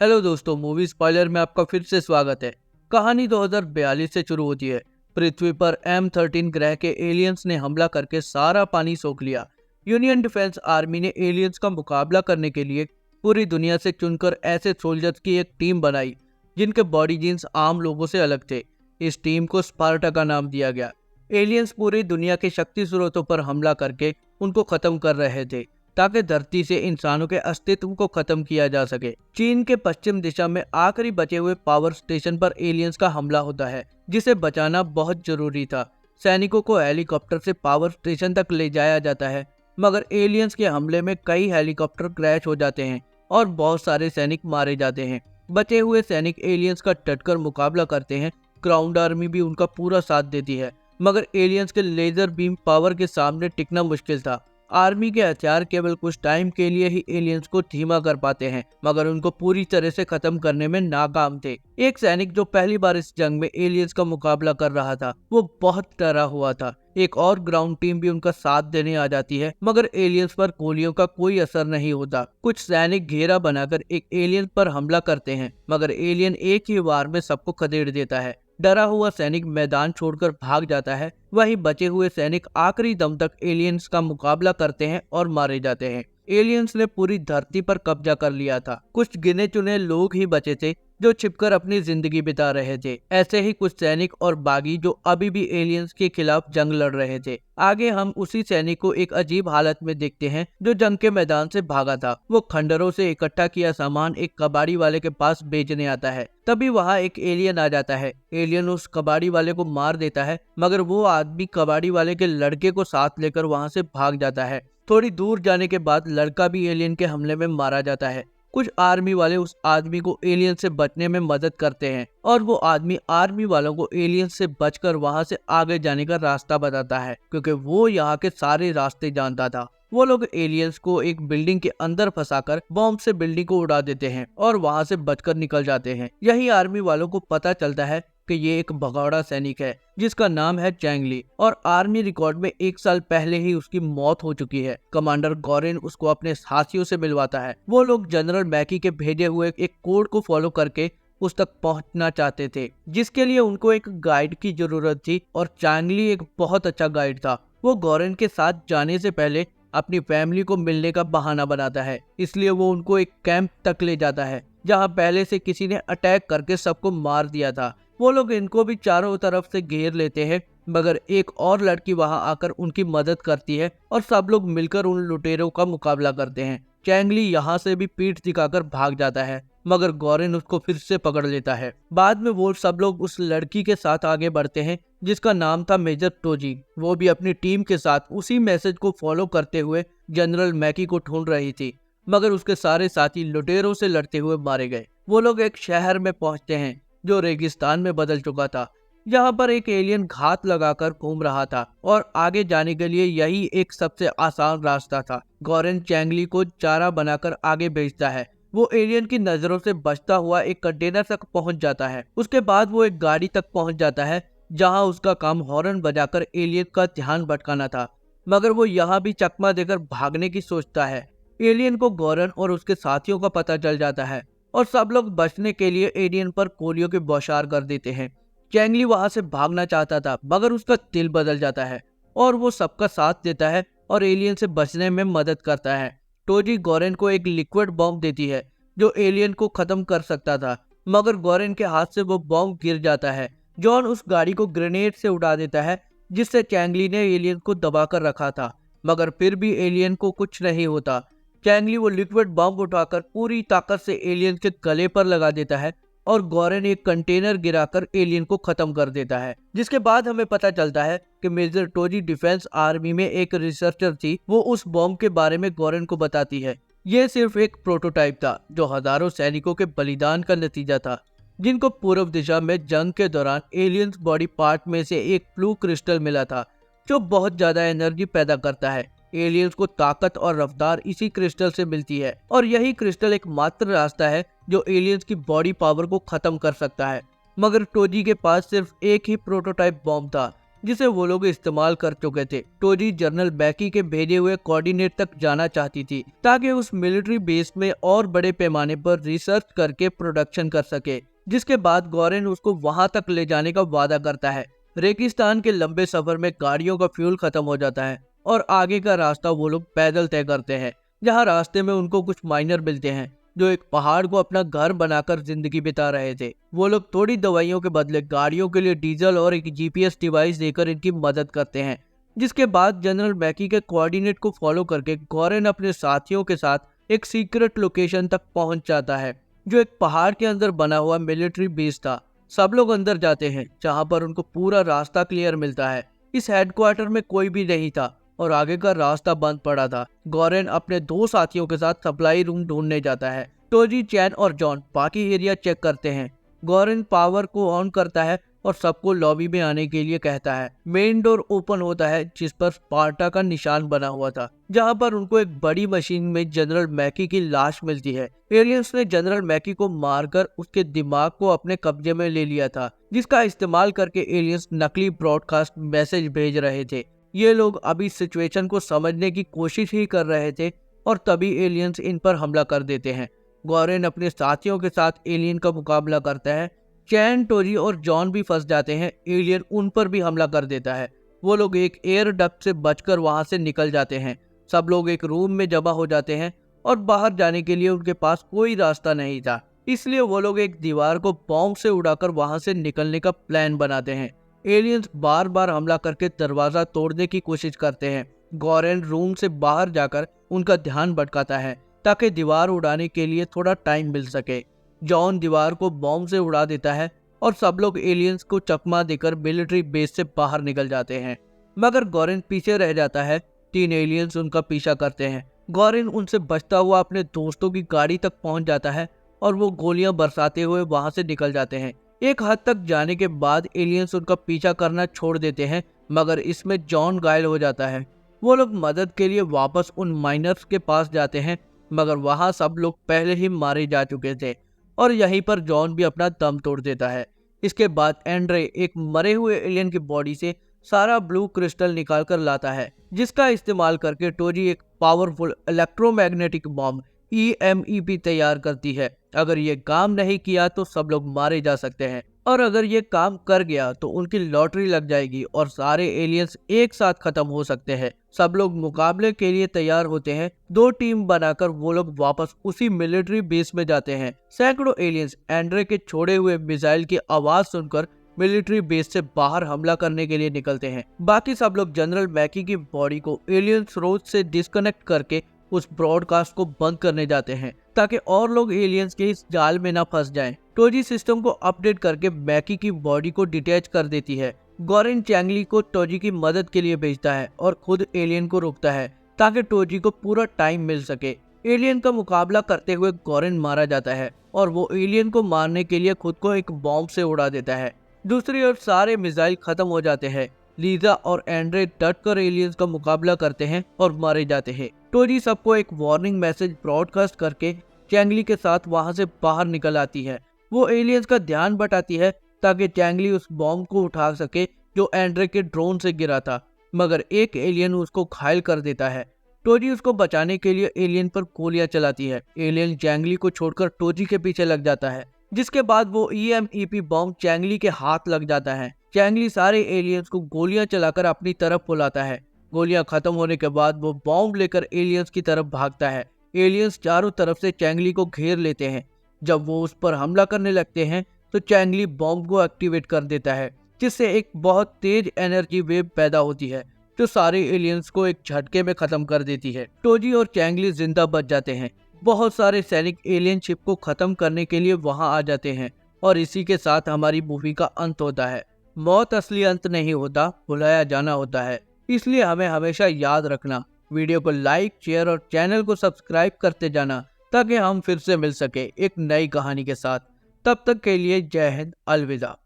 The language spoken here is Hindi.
हेलो दोस्तों, मूवी स्पॉइलर में आपका फिर से स्वागत है। कहानी 2042 से शुरू होती है। पृथ्वी पर M13 ग्रह के एलियंस ने हमला करके सारा पानी सोख लिया। यूनियन डिफेंस आर्मी ने एलियंस का मुकाबला करने के लिए पूरी दुनिया से चुनकर ऐसे सोल्जर्स की एक टीम बनाई जिनके बॉडी जीन्स आम लोगों से अलग थे। इस टीम को स्पार्टा का नाम दिया गया। एलियंस पूरी दुनिया के शक्ति स्रोतों पर हमला करके उनको खत्म कर रहे थे ताकि धरती से इंसानों के अस्तित्व को खत्म किया जा सके। चीन के पश्चिम दिशा में आखिरी बचे हुए पावर स्टेशन पर एलियंस का हमला होता है, जिसे बचाना बहुत जरूरी था। सैनिकों को हेलीकॉप्टर से पावर स्टेशन तक ले जाया जाता है, मगर एलियंस के हमले में कई हेलीकॉप्टर क्रैश हो जाते हैं और बहुत सारे सैनिक मारे जाते हैं। बचे हुए सैनिक एलियंस का डटकर मुकाबला करते हैं। ग्राउंड आर्मी भी उनका पूरा साथ देती है, मगर एलियंस के लेजर बीम पावर के सामने टिकना मुश्किल था। आर्मी के हथियार केवल कुछ टाइम के लिए ही एलियंस को धीमा कर पाते हैं, मगर उनको पूरी तरह से खत्म करने में नाकाम थे। एक सैनिक जो पहली बार इस जंग में एलियंस का मुकाबला कर रहा था, वो बहुत डरा हुआ था। एक और ग्राउंड टीम भी उनका साथ देने आ जाती है, मगर एलियंस पर गोलियों का कोई असर नहीं होता। कुछ सैनिक घेरा बनाकर एक एलियन पर हमला करते हैं, मगर एलियन एक ही वार में सबको खदेड़ देता है। डरा हुआ सैनिक मैदान छोड़कर भाग जाता है। वहीं बचे हुए सैनिक आखिरी दम तक एलियंस का मुकाबला करते हैं और मारे जाते हैं। एलियंस ने पूरी धरती पर कब्जा कर लिया था। कुछ गिने चुने लोग ही बचे थे जो छिपकर अपनी जिंदगी बिता रहे थे। ऐसे ही कुछ सैनिक और बागी जो अभी भी एलियंस के खिलाफ जंग लड़ रहे थे। आगे हम उसी सैनिक को एक अजीब हालत में देखते हैं जो जंग के मैदान से भागा था। वो खंडरों से इकट्ठा किया सामान एक कबाड़ी वाले के पास बेचने आता है। तभी वहाँ एक एलियन आ जाता है। एलियन उस कबाड़ी वाले को मार देता है, मगर वो आदमी कबाड़ी वाले के लड़के को साथ लेकर वहाँ से भाग जाता है। थोड़ी दूर जाने के बाद लड़का भी एलियन के हमले में मारा जाता है। कुछ आर्मी वाले उस आदमी को एलियन से बचने में मदद करते हैं और वो आदमी आर्मी वालों को एलियन से बचकर वहां से आगे जाने का रास्ता बताता है, क्योंकि वो यहाँ के सारे रास्ते जानता था। वो लोग एलियंस को एक बिल्डिंग के अंदर फंसाकर बॉम्ब से बिल्डिंग को उड़ा देते हैं और वहां से बचकर निकल जाते हैं। यही आर्मी वालों को पता चलता है कि ये एक भगौड़ा सैनिक है जिसका नाम है चैंगली, और आर्मी रिकॉर्ड में 1 साल पहले ही उसकी मौत हो चुकी है। कमांडर गॉरेन उसको अपने साथियों से मिलवाता है। वो लोग जनरल मैकी के भेजे हुए एक कोड को फॉलो करके उस तक पहुंचना चाहते थे, जिसके लिए उनको एक गाइड की जरूरत थी, और चैंगली एक बहुत अच्छा गाइड था। वो गॉरेन के साथ जाने से पहले अपनी फैमिली को मिलने का बहाना बनाता है, इसलिए वो उनको एक कैंप तक ले जाता है जहाँ पहले से किसी ने अटैक करके सबको मार दिया था। वो लोग इनको भी चारों तरफ से घेर लेते हैं, मगर एक और लड़की वहां आकर उनकी मदद करती है और सब लोग मिलकर उन लुटेरों का मुकाबला करते हैं। चैंगली यहाँ से भी पीठ दिखाकर भाग जाता है, मगर गॉरेन उसको फिर से पकड़ लेता है। बाद में वो सब लोग उस लड़की के साथ आगे बढ़ते हैं जिसका नाम था मेजर टोजी। वो भी अपनी टीम के साथ उसी मैसेज को फॉलो करते हुए जनरल मैकी को ढूंढ रही थी, मगर उसके सारे साथी लुटेरों से लड़ते हुए मारे गए। वो लोग एक शहर में पहुंचते हैं जो रेगिस्तान में बदल चुका था। यहाँ पर एक एलियन घात लगाकर घूम रहा था और आगे जाने के लिए यही एक सबसे आसान रास्ता था। गॉरेन चैंगली को चारा बनाकर आगे भेजता है। वो एलियन की नजरों से बचता हुआ एक कंटेनर तक पहुंच जाता है। उसके बाद वो एक गाड़ी तक पहुंच जाता है जहां उसका काम हॉर्न बजाकर एलियन का ध्यान भटकाना था, मगर वो यहाँ भी चकमा देकर भागने की सोचता है। एलियन को गॉरेन और उसके साथियों का पता चल जाता है और सब लोग बचने के लिए एलियन पर गोलियों की बौछार कर देते हैं। चैंगली वहां से भागना चाहता था, मगर उसका दिल बदल जाता है और वो सबका साथ देता है और एलियन से बचने में मदद करता है। टोजी गॉरेन को एक लिक्विड बॉम्ब देती है जो एलियन को खत्म कर सकता था, मगर गॉरेन के हाथ से वो बॉम्ब गिर जाता है। जॉन उस गाड़ी को ग्रेनेड से उड़ा देता है जिससे चैंगली ने एलियन को दबाकर रखा था, मगर फिर भी एलियन को कुछ नहीं होता। चैंगली वो लिक्विड बॉम्ब उठाकर पूरी ताकत से एलियन के गले पर लगा देता है और गॉरेन एक कंटेनर गिराकर एलियन को खत्म कर देता है। जिसके बाद हमें पता चलता है कि मेजर टोजी डिफेंस आर्मी में एक रिसर्चर थी। वो उस बॉम्ब के बारे में गॉरेन को बताती है। ये सिर्फ एक प्रोटोटाइप था जो हजारों सैनिकों के बलिदान का नतीजा था, जिनको पूर्व दिशा में जंग के दौरान एलियंस बॉडी पार्ट में से एक ब्लू क्रिस्टल मिला था जो बहुत ज्यादा एनर्जी पैदा करता है। एलियंस को ताकत और रफ्तार इसी क्रिस्टल से मिलती है, और यही क्रिस्टल एकमात्र रास्ता है जो एलियंस की बॉडी पावर को खत्म कर सकता है। मगर टोजी के पास सिर्फ एक ही प्रोटोटाइप बॉम्ब था जिसे वो लोग इस्तेमाल कर चुके थे। टोजी जनरल बैकी के भेजे हुए कोऑर्डिनेट तक जाना चाहती थी ताकि उस मिलिट्री बेस में और बड़े पैमाने पर रिसर्च करके प्रोडक्शन कर सके, जिसके बाद गॉरेन उसको वहां तक ले जाने का वादा करता है। रेगिस्तान के लंबे सफर में गाड़ियों का फ्यूल खत्म हो जाता है और आगे का रास्ता वो लोग पैदल तय करते हैं, जहाँ रास्ते में उनको कुछ माइनर मिलते हैं जो एक पहाड़ को अपना घर बनाकर जिंदगी बिता रहे थे। वो लोग थोड़ी दवाइयों के बदले गाड़ियों के लिए डीजल और एक जीपीएस डिवाइस देकर इनकी मदद करते हैं, जिसके बाद जनरल बैकी के कोऑर्डिनेट को फॉलो करके गॉरेन अपने साथियों के साथ एक सीक्रेट लोकेशन तक पहुंच जाता है, जो एक पहाड़ के अंदर बना हुआ मिलिट्री बेस था। सब लोग अंदर जाते हैं, जहां पर उनको पूरा रास्ता क्लियर मिलता है। इस हेडक्वार्टर में कोई भी नहीं था और आगे का रास्ता बंद पड़ा था। गॉरेन अपने 2 साथियों के साथ सप्लाई रूम ढूंढने जाता है। टोजी, चैन और जॉन बाकी एरिया चेक करते हैं। गॉरेन पावर को ऑन करता है और सबको लॉबी में आने के लिए कहता है। मेन डोर ओपन होता है, जिस पर स्पार्टा का निशान बना हुआ था, जहां पर उनको एक बड़ी मशीन में जनरल मैकी की लाश मिलती है। एलियंस ने जनरल मैकी को मारकर उसके दिमाग को अपने कब्जे में ले लिया था, जिसका इस्तेमाल करके एलियंस नकली ब्रॉडकास्ट मैसेज भेज रहे थे। ये लोग अभी सिचुएशन को समझने की कोशिश ही कर रहे थे और तभी एलियंस इन पर हमला कर देते हैं। गॉरेन अपने साथियों के साथ एलियन का मुकाबला करता है। चैन, टोजी और जॉन भी फंस जाते हैं। एलियन उन पर भी हमला कर देता है। वो लोग एक एयर डक्ट से बचकर वहां से निकल जाते हैं। सब लोग एक रूम में जमा हो जाते हैं और बाहर जाने के लिए उनके पास कोई रास्ता नहीं था, इसलिए वो लोग एक दीवार को बॉम्ब से उड़ाकर वहां से निकलने का प्लान बनाते हैं। एलियंस बार बार हमला करके दरवाजा तोड़ने की कोशिश करते हैं। गॉरेन रूम से बाहर जाकर उनका ध्यान भटकाता है ताकि दीवार उड़ाने के लिए थोड़ा टाइम मिल सके। जॉन दीवार को बॉम्ब से उड़ा देता है और सब लोग एलियंस को चकमा देकर मिलिट्री बेस से बाहर निकल जाते हैं, मगर गॉरेन पीछे रह जाता है। 3 एलियंस उनका पीछा करते हैं। गॉरेन उनसे बचता हुआ अपने दोस्तों की गाड़ी तक पहुंच जाता है और वो गोलियां बरसाते हुए वहां से निकल जाते हैं। एक हद तक जाने के बाद एलियंस उनका पीछा करना छोड़ देते हैं, मगर इसमें जॉन घायल हो जाता है। वो लोग मदद के लिए वापस उन माइनर्स के पास जाते हैं, मगर वहां सब लोग पहले ही मारे जा चुके थे और यहीं पर जॉन भी अपना दम तोड़ देता है। इसके बाद एंड्रे एक मरे हुए एलियन की बॉडी से सारा ब्लू क्रिस्टल निकाल कर लाता है, जिसका इस्तेमाल करके टोजी एक पावरफुल इलेक्ट्रोमैग्नेटिक बॉम्ब EMEP तैयार करती है। अगर ये काम नहीं किया तो सब लोग मारे जा सकते हैं, और अगर ये काम कर गया तो उनकी लॉटरी लग जाएगी और सारे एलियंस एक साथ खत्म हो सकते हैं। सब लोग मुकाबले के लिए तैयार होते हैं। 2 टीम बनाकर वो लोग वापस उसी मिलिट्री बेस में जाते हैं। सैकड़ों एलियंस एंड्रे के छोड़े हुए मिसाइल की आवाज सुनकर मिलिट्री बेस से बाहर हमला करने के लिए निकलते हैं। बाकी सब लोग जनरल मैकी की बॉडी को एलियन स्रोत से डिस्कनेक्ट करके उस ब्रॉडकास्ट को बंद करने जाते हैं ताकि और लोग एलियंस के इस जाल में ना फंस जाएं। टोजी सिस्टम को अपडेट करके मैकी की बॉडी को डिटैच कर देती है। गॉरेन चैंगली को टोजी की मदद के लिए भेजता है और खुद एलियन को रोकता है ताकि टोजी को पूरा टाइम मिल सके। एलियन का मुकाबला करते हुए गॉरेन मारा जाता है और वो एलियन को मारने के लिए खुद को एक बॉम्ब से उड़ा देता है। दूसरी ओर सारे मिसाइल खत्म हो जाते हैं। लीजा और एंड्रे डटकर एलियंस का मुकाबला करते हैं और मारे जाते हैं। टोजी सबको एक वार्निंग मैसेज ब्रॉडकास्ट करके चैंगली के साथ वहां से बाहर निकल आती है। वो एलियंस का ध्यान बटाती है ताकि चैंगली उस बॉम्ब को उठा सके जो एंड्रे के ड्रोन से गिरा था, मगर एक एलियन उसको घायल कर देता है। टोजी उसको बचाने के लिए एलियन पर गोलियां चलाती है। एलियन चैंगली को छोड़कर टोजी के पीछे लग जाता है, जिसके बाद वो EMEP बॉम्ब चैंगली के हाथ लग जाता है। चैंगली सारे एलियंस को गोलियां चलाकर अपनी तरफ बुलाता है। गोलियां खत्म होने के बाद वो बॉम्ब लेकर एलियंस की तरफ भागता है। एलियंस चारों तरफ से चैंगली को घेर लेते हैं। जब वो उस पर हमला करने लगते हैं तो चैंगली बॉम्ब को एक्टिवेट कर देता है, जिससे एक बहुत तेज एनर्जी वेव पैदा होती है जो सारे एलियंस को एक झटके में खत्म कर देती है। टोजी और चैंगली जिंदा बच जाते हैं। बहुत सारे सैनिक एलियन शिप को खत्म करने के लिए वहां आ जाते हैं और इसी के साथ हमारी मूवी का अंत होता है। मौत असली अंत नहीं होता, बुलाया जाना होता है। इसलिए हमें हमेशा याद रखना। वीडियो को लाइक, शेयर और चैनल को सब्सक्राइब करते जाना ताकि हम फिर से मिल सके एक नई कहानी के साथ। तब तक के लिए जय हिंद, अलविदा।